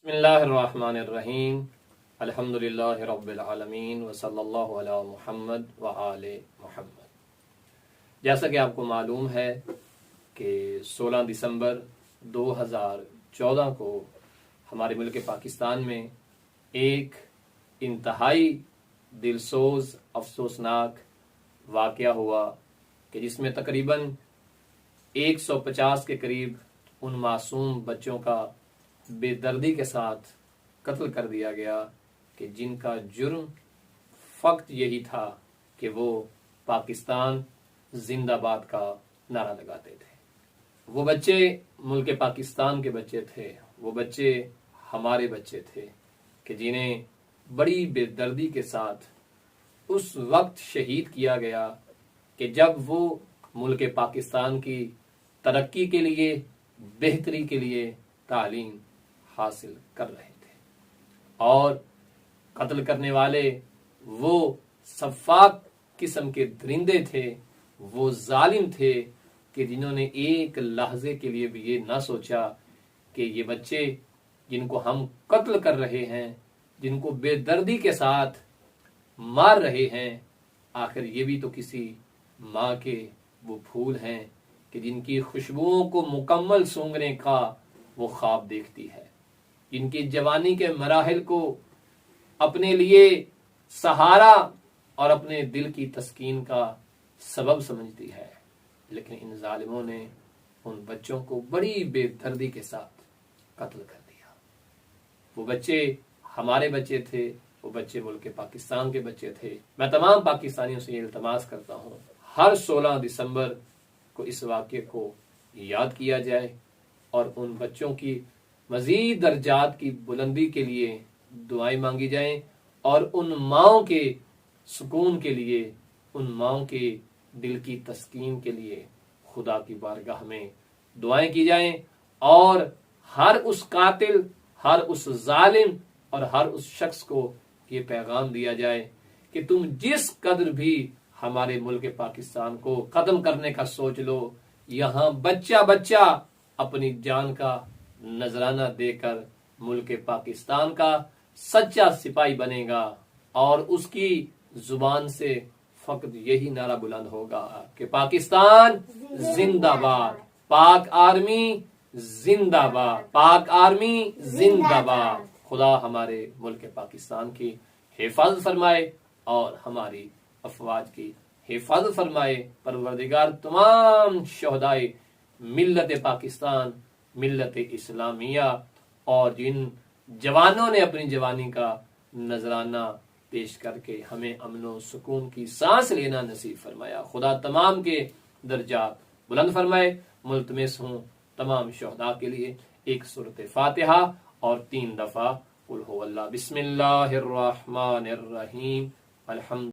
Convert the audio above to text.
بسم اللہ الرحمن الرحیم الحمدللہ رب العالمین وصلی اللہ علی محمد وآل محمد۔ جیسا کہ آپ کو معلوم ہے کہ 16 دسمبر 2014 کو ہمارے ملک پاکستان میں ایک انتہائی دلسوز افسوسناک واقعہ ہوا کہ جس میں تقریباً 150 کے قریب ان معصوم بچوں کا بے دردی کے ساتھ قتل کر دیا گیا کہ جن کا جرم فقط یہی تھا کہ وہ پاکستان زندہ باد کا نعرہ لگاتے تھے۔ وہ بچے ملک پاکستان کے بچے تھے، وہ بچے ہمارے بچے تھے کہ جنہیں بڑی بے دردی کے ساتھ اس وقت شہید کیا گیا کہ جب وہ ملک پاکستان کی ترقی کے لیے، بہتری کے لیے تعلیم حاصل کر رہے تھے، اور قتل کرنے والے وہ سفاک قسم کے درندے تھے، وہ ظالم تھے کہ جنہوں نے ایک لحظے کے لیے بھی یہ نہ سوچا کہ یہ بچے جن کو ہم قتل کر رہے ہیں، جن کو بے دردی کے ساتھ مار رہے ہیں، آخر یہ بھی تو کسی ماں کے وہ پھول ہیں کہ جن کی خوشبوؤں کو مکمل سونگھنے کا وہ خواب دیکھتی ہے، جن کی جوانی کے مراحل کو اپنے لیے سہارا اور اپنے دل کی تسکین کا سبب سمجھتی ہے، لیکن ان ظالموں نے ان بچوں کو بڑی بے دردی کے ساتھ قتل کر دیا۔ وہ بچے ہمارے بچے تھے، وہ بچے ملک پاکستان کے بچے تھے۔ میں تمام پاکستانیوں سے یہ التماس کرتا ہوں ہر 16 دسمبر کو اس واقعے کو یاد کیا جائے اور ان بچوں کی مزید درجات کی بلندی کے لیے دعائیں مانگی جائیں، اور ان ماؤں کے سکون کے لیے، ان ماؤں کے دل کی تسکین کے لیے خدا کی بارگاہ میں دعائیں کی جائیں، اور ہر اس قاتل، ہر اس ظالم اور ہر اس شخص کو یہ پیغام دیا جائے کہ تم جس قدر بھی ہمارے ملک پاکستان کو ختم کرنے کا سوچ لو، یہاں بچہ بچہ اپنی جان کا نذرانہ دے کر ملک پاکستان کا سچا سپاہی بنے گا، اور اس کی زبان سے فقط یہی نعرہ بلند ہوگا کہ پاکستان زندہ باد، پاک آرمی زندہ باد، پاک آرمی زندہ باد۔ خدا ہمارے ملک پاکستان کی حفاظت فرمائے اور ہماری افواج کی حفاظت فرمائے۔ پروردگار تمام شہدائے ملت پاکستان، ملت اسلامیہ اور جن جوانوں نے اپنی جوانی کا نذرانہ پیش کر کے ہمیں امن و سکون کی سانس لینا نصیب فرمایا، خدا تمام کے درجات بلند فرمائے۔ ملتمس ہوں تمام شہداء کے لیے ایک سورۃ فاتحہ اور 3 دفعہ قل هو اللہ۔ بسم اللہ الرحمن الرحیم۔ الحمد